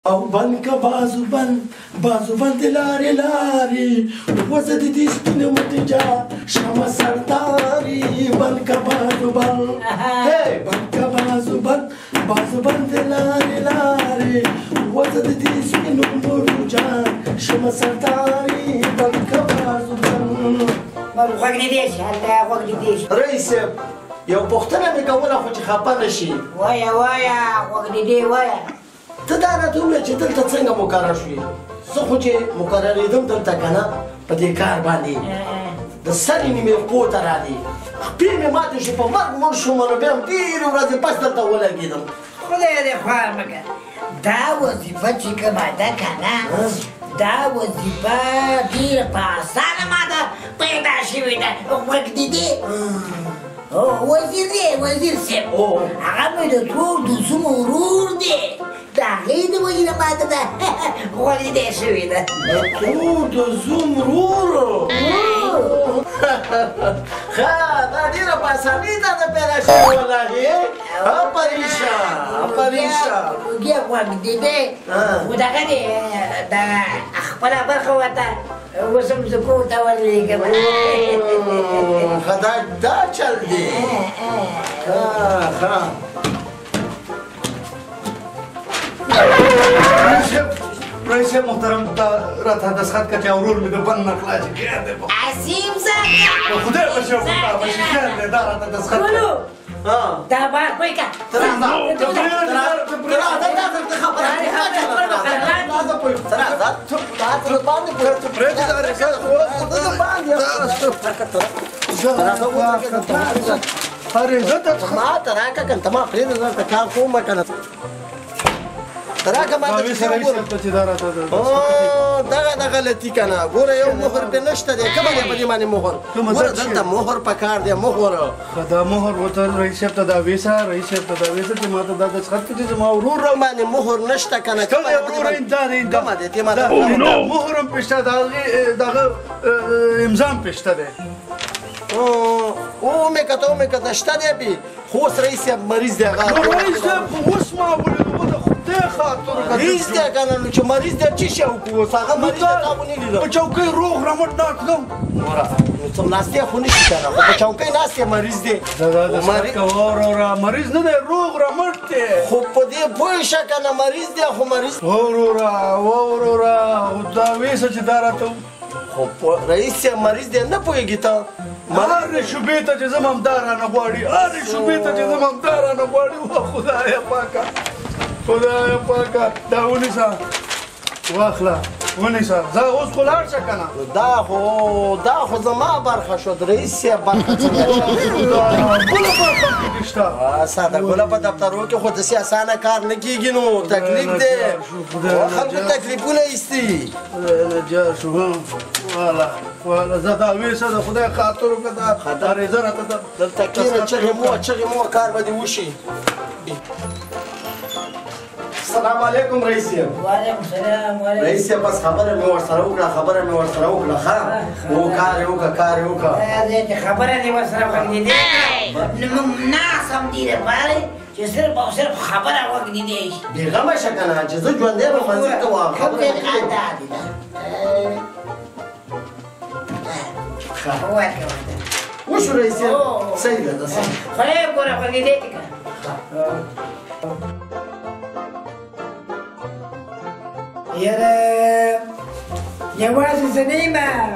او بند که بازو بند لارې لارې وزه د دې سپینه متجا شمه سرداري بند که بازو بند لارې لارې وزه د دې سپینه متجا شمه سرداري بند که بازو بند غوږ دې شي هلته غوږ دې شي رئیس صاحب یو پوښتنه مې کوله خو چې خفه نه شي وایه غوږ دې وایه ته دا راته ووایه چې دلته څنګه مقرر شوې زه خو چې مقررېدم دلته که نه په دې کار باندې د سرې نیمې خپو ته رالې خپې مې ماتې شو په مرګ مړ شوم نو بیا هم ډېرې ورځې پس دلته ولګېدم خدای دې خوار مه کړه دا وظیفه چې کومه ده که نه دا وظیفه ډېره په اسانه ماته پیدا شوې ده غوږ دې دی وزیر صاحب هغه مې د ټول د زوم ورور دی د هغې د وجې نه ماته ده غوږ دې شوې ده ټول د زوم ورور ښه دا ډېره په اسانۍ ده پیدا شوې والله پریشان وګیا غوږ دې دی خو دغه دی د خپله برخه ورته اوس هم زه کور ته ورلېږم ښه دا چل دی ښه رئیس محترم دا راته دستخط کړه چې ورور مې د بند نه خلاص کړي عظیم زکه خدای په شو خیر دی دا راته دستخط ګلو دا بار پوی که ما ته راکه که ته ما پرېږده درته کار کومه که نه راکه ما ته دغه غلطي که نه ګوره یو مهر پرې نشته دی کومه دی په دې باندې مهر ګوره دلته مهر پکار دی مهر دا مهر ورته رئیس صاحب ته دا ویسه چې ما ته دا دستخط کړي چې زما ورور باندې مهر نشته که نه کومه دی مهر هم پېشته د هغې دغه امضا هم پېشته دی ومې کته شته دی پې خو اوس رئیس صاحب مریض دی هغه رئیس صاحب اوس ما ولیدو د خدای خاطر مریض دی که نه نو چې مریض دی څه شی وکړو اوس هغه مریض دی تا ونه لیدم په چوکۍ روغ رمټ ناست ګم ګوره نو څملاستې خو نه شي که نه خو په چوکۍ ناست دی مریض دی مریض نه دی روغ رمټ دی خو په دې پوه شه که نه مریض دی خو مریض وروره دا ویسه چې دا راته خو رئیس صاحب مریض دی نه پوهېږي ته هرې شوبې ته چې زم همدا رانه غواړي خدایه پاکه دا ونیسه واخله ونیسه زه اوس خو لاړ شه که نه دا خو زما برخه شو د رئیس صاحب برخه څنګه بله برخه هم پکې شته ساده ګله په دفترو کې خو داسې اسانه کار نه کېږي نو تکلیف دی خلکو تکلیفونه ایستي جار شو والا زه دا ویسه د خدای خاطر وکړه دا عریضه راته دلته کښېنه چغې مو کار به دې وشي السلام علیکم رئیس صاحب وعلیکم السلام رئیس صاحب بس خبره مې ورسره وکړه ښه کار یې وکړه خبره دې ورسره وکړې نو موږ ناسم دي دپاره چې صرف او صرف خبره وکړې دی بېغمه شه که نه چې زه ژوندی به منځ ته وم وشو رئیس صاحب صحیح ده خدای ګوره وکړې دی که یاره یوازې زه نه یم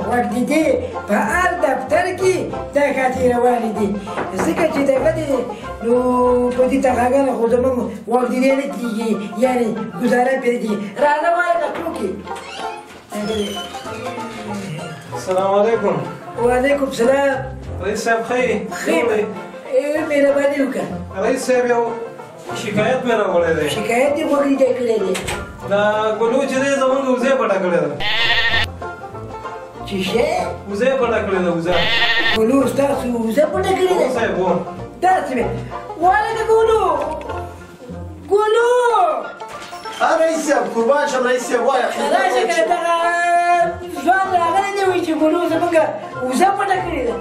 غوږ دې په هر دفتر کې دا خاطرې روانې دي ځکه چې دغه دی نو په دې تقاضا خو زموږ غوږ دې نه کېږي یعنې ګزاره پرې دي راځه وایه که ټوکې السلام علیکم وعلیکم سلام رئیس صاحب ښه مهرباني وکړه رئیس صاحب یو شکایت مې راوړی دی شکایت دې غوږ دې کړی دی دا ګلو چې دی زموږ وزې پټه کړې ده چې شی وزې پټه کړې ده وزه ګلو ستاسو وزه پټه کړې ده صاحب داسې مې والده ګلو رئیس صاحب قربان شم رئیس صاحب وایه راشه که دغه ځوان راغلی دی وایي چې ګلو زموږ وزه پټه کړې ده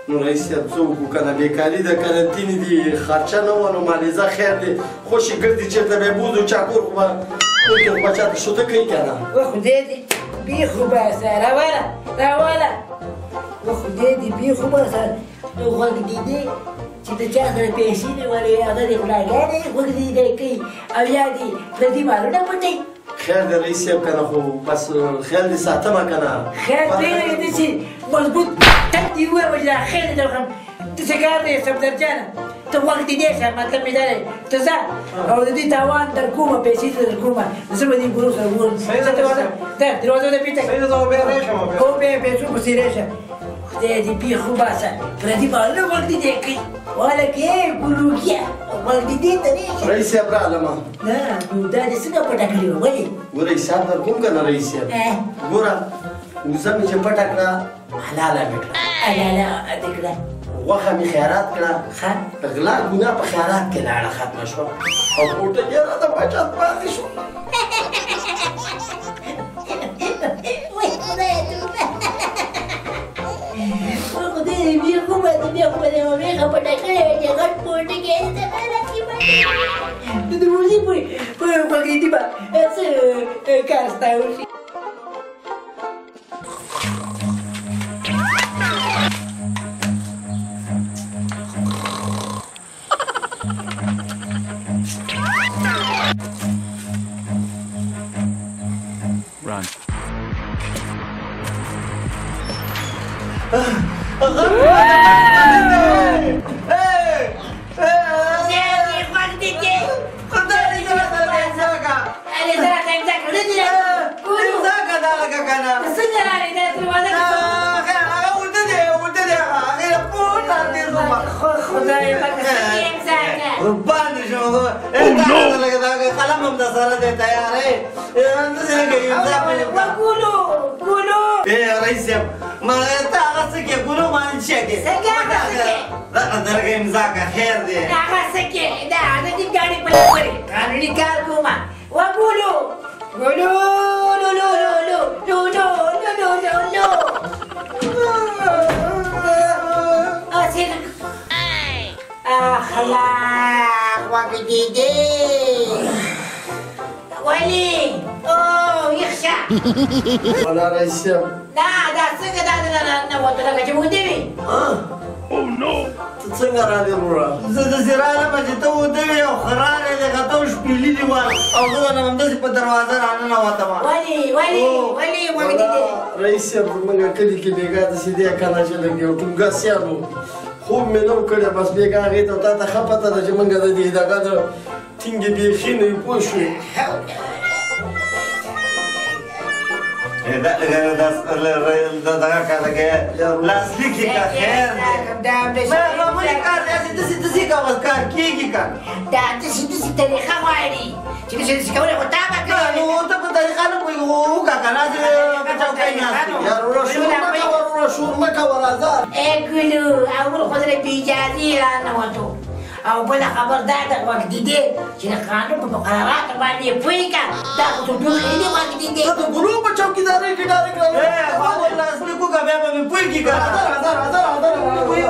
نو رئیس صاحب څه وکړو که نه بېکاري ده قرنطینې دي خرچه نه وه نو مالیزه خیر دی خوشې ګرځي چېرته به یې بوځو چاکور خو کوم بچا ته شوده کوي کنه و خدای دې بی خو باسه راواله و خدای دې بی خو باسه غوږ دې چې د چا سره پیسې نه ولې هغه دې غلاګانې غوږ دې کوي او یا دې د دې مالونه پټوي خیر دی رئیس صاحب کنه خو بس خیال دې ساتمه کنه خیر دی چې مضبوط ټک دې ووایه چې خیر دې درخم ته څه کار دی صفدر جانه ته وخت دې شه مطلب مې دا دی ته ځه او د دې تاوان در کومه پیسې در کومه زه به دې ګورو سره ګورم ته دروازه دې پیته صحیح ده زه به راشم او به پیسو پسې راشه خدای دې بي خو باسه پردي مالونه وخت دې کوي ولکه ګلوکیا وخت دې ته نه رئیس صاحب راغلم نه نو دا دې څنګه پټه کړې وه ولې ګوره حساب در کوم کنه رئیس صاحب ګوره وزه مې چې پټه کړه حلاله مې کړه حلاله دې کړه غوښه مې خیرات کړه ښه غلا ګناه په خیرات کې لاړه ختمه شوه او کوټه کې راته بچت پاتې شو خدای دې بیا کومه دې ومېږه پټه کړې وه چې غټ کوټه کې ته راکې باندې د دروازې په غوږېدي به څه کار ستا وشي ولا رئيس صاحب دا څنګه دا وته لکه چې مونږ دی او نو څنګه را دي ورا زه د زراله په ته ودې او خراره دې غته شپېلې دی و او زه نه هم د په دروازه رانه وته ولی وګ دي رئیس صاحب موږ کلی کې بیګا د سیدې کنه چې لګیو ټونګا سیانو خوب مې نو کړه بس بیګا غې ته ته خپته د چې موږ د دې دغه ټینګې بیخي نه پوښو دا کار کې لاستیکي کا خیر ما مې کار دې دې کار کیږي کا دا دې طریقه وایي چې څه کوله وتا ما نو ته په طریقه نه کوي او کا کنه چې کچاو کوي نه یا شور مکه ورازه ګلو او خو دې بیجازي را نه وته او بل خبر دا وخت دي چې قانون په مقررات باندې پويګه دا خو ټول دې وخت دي ته ګلو په چوکیداري کې ډارې کړې هغه لاس نه کو غبه به پويګه کا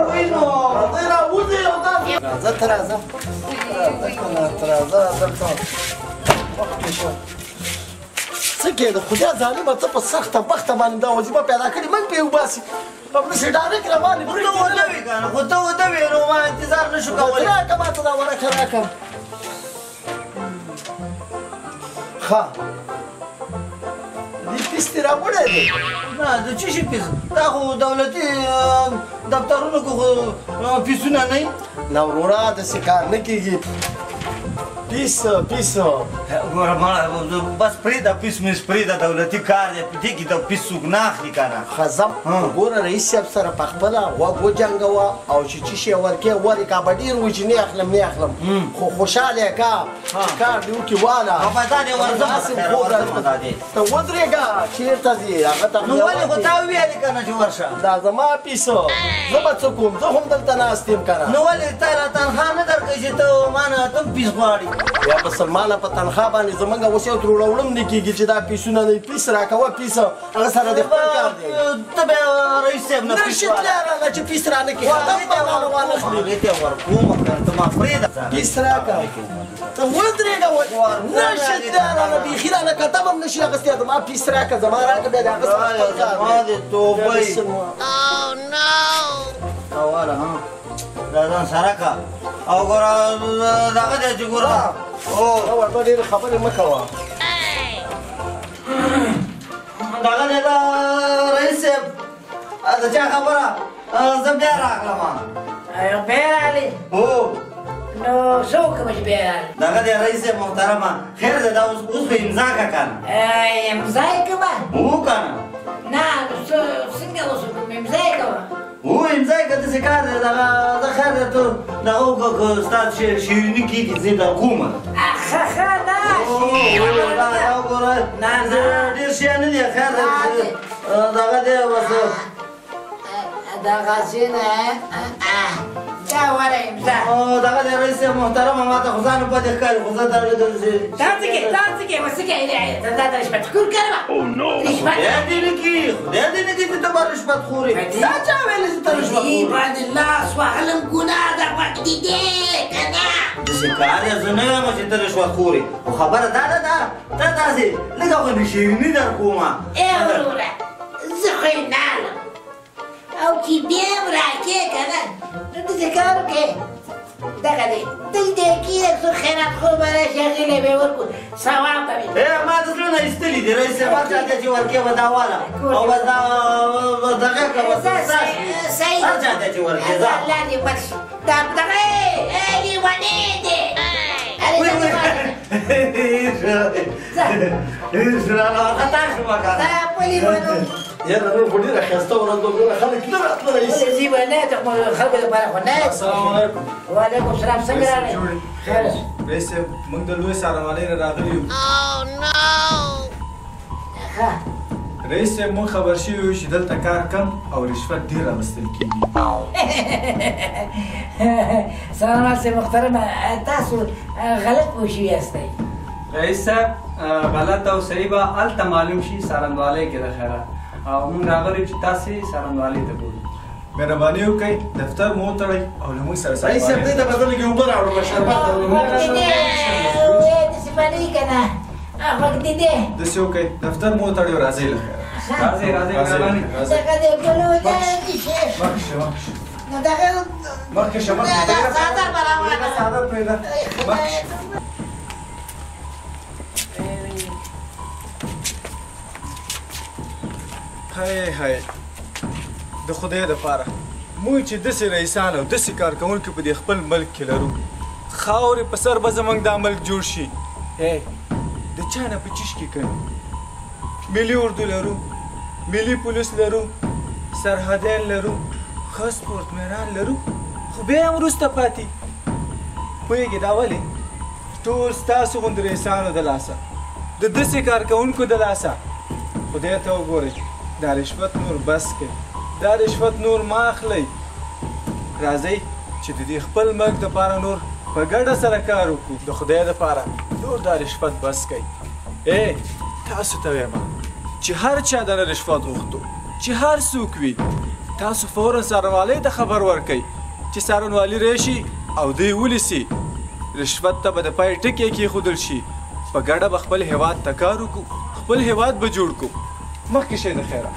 وای نو را وځي او دا راځه تر راځه څه کې د خدای ظالمه ته په سخته بخته باندې دا وظیفه پیدا کړې من په یو باسي په دې ډارې روانې نو ودوي کنه خو ته ودوي نو ما انتظار نشو کولای راکه ما ته دا ورکه راکه ښه دې پیسې راوړې دي نه د چی شي پیس دا خو دولتي دفترونو کو پیسونه نه نه وروره داسې کار نه کېږي پیسو ګوره بس پرېږده پیس مې پرېږده دولتي کار دی په دې کې د پیس څوک نه اخلي که نه خزم ګوره رئیس صاحب سره په خپله غوږ وجنګوه او چې څه شی ورکې ورې کا به ډېر وي چې نه اخلم خو خوشحاله یې کا چې کار دې وکړي واله دا دې ورځم ته ودرېږه چېرته ځې هغه ته نو ولې خو تا وویلې که نه چې ورشه دا زما پیسو زه به څه کوم زه هم دلته ناست یم که نه نو ولې تا را تنخوا نه درکوي چې ته ما نه ته پیس غواړې یا مسلمانه په تنخوا باندې زمونږ اوس یو تر وړم نه کېږي چې دا پیسونه نه پیس راکوه پیس هغه سره د خپل کار دی ته بیا رئیس صاحب نه پیس نشي تللی راغله چې پیس رانه کړي ختم به رانه وانخلي هغې ته ورکوم ته ما پرېږده پیس راکړه ته ودرېږه نشي تللی رانه بیخي رانه کتم هم نشي اخیستی زما پیس راکړه زما راکړه بیا د هغه سره خپل کار زما د توبې واله ها دا ځان سره که او ګوره دغه دی چې ګوره ورته ډېرې خبرې مه کوه دغه دی د رئیس صاحب د چا خبره زه بیا راغلم بیا راغلې هو نو څه وکړم چې بیا راغلې دغه دی رئیس صاحب محترمه خیر دی دا اوس به امضا که که نه امضا یې کومه هو که نه نه نو څنګه اوس وکړم امضا یې کومه هو امضا یې که داسې کار دی دغه خیر دی ته دغه وکړه که ستا شیریني کېږي زه در کومه ښه ښه نه ډېر شیان نه دي خیر دی دغه دی بس دغسې نه دا وره امضا دغه دی رئیس صاحب محترمه ما ته خو ځان پاتې ښکاري خو زه دا څه کې څه کې دا د رشوت خور کړمه خدای دې نه کړي خدای دې نه کړي چې ته به رشوت خورې دا چا ویلې چې ته رشوت خورې باندې لاس وهلم ګناه ده وقت دی که نه داسې کار دی زه نه یم چې ته رشوت خورې خو خبره دا ده ته داسې لږه غوندې شیریني در کومه ای وروره زه خو یې نه الم او چې بیا هم راکې که نه نو داسې کار وکړې دغه دی دلته یې کېږي څو خیرات خو به راشي هغې له به ورکړو ثواب به وي ما د زړه نه ایستلي دي رئیس صاحب هر چا ته چې ورکې به دا واله او بس دغه که بس صحیح هر چا ته چې ورکې ځه الله دې بخ دا دغه لیونې دی خطا شومه که دا په لیونو یاره نن خو ډېره ښایسته ورځ وګوره خلک نه راتله رئیس زی به نه ته خلکو لپاره خو نه السلام علیکم وعلیکم السلام څنګه راغلې رئیس صاحب موږ د لوی څارنوالۍ نه راغلي یو ښه رئیس صاحب موږ خبر شوي یو چې دلته کار کم او رشوت ډېر اخیستل کېږي سلام علیکم محترمه تاسو غلط پوه شوي یاستئ رئیس صاحب غلط او صحیح به هلته معلوم شي څارنوالۍ کې د خیره او موږ راغلي چې تاسې څارنوالۍ ته بولو مهرباني وکړئ دفتر مو وتړئ او له موږ سره رئیس صاحب دې ته به زه لږې اوبه راوړم شربت داسې به نه وي که نه وقت دی داسې وکړئ دفتر مو وتړئ او راځئ له خیره راځئ مهرباني دغه د ګلو دا شي مخکې شه نو دغه مخکې شه دا څادر به راوړم څادر پرېږده مخکې شه هی د خدای دپاره موږ چې داسې رئیسان او داسې کارکوونکي په دې خپل ملک کې لرو خاورې په سر به زموږ دا ملک جوړ شي د چا نه په چیش کې کوي ملي اردو لرو ملي پولیس لرو سرحدیان لرو ښه سپورټمنان لرو خو بیا هم وروسته پاتې پوهېږې دا ولې ټول ستاسو غوندې رئیسانو د لاسه د داسې کارکوونکو د لاسه خدای ته وګورئ دا رشوت نور بس کړئ دا رشوت نور ما اخلئ راځئ چې د دې خپل ملک دپاره نور په ګډه سره کار وکړو د خدای دپاره نور دا رشوت بس کړئ تاسو ته وایم چې هر چا دنه رشوت غوښتو چې هر څوک وي تاسو فورا څارنوالۍ ته خبر ورکئ چې څارنوالي راشي او دوی ولیسي رشوت ته به د پای ټکی کېښودل شي په ګډه به خپل هیواد ته کار وکړو خپل هیواد به جوړ کړو مخکې شئ د خیره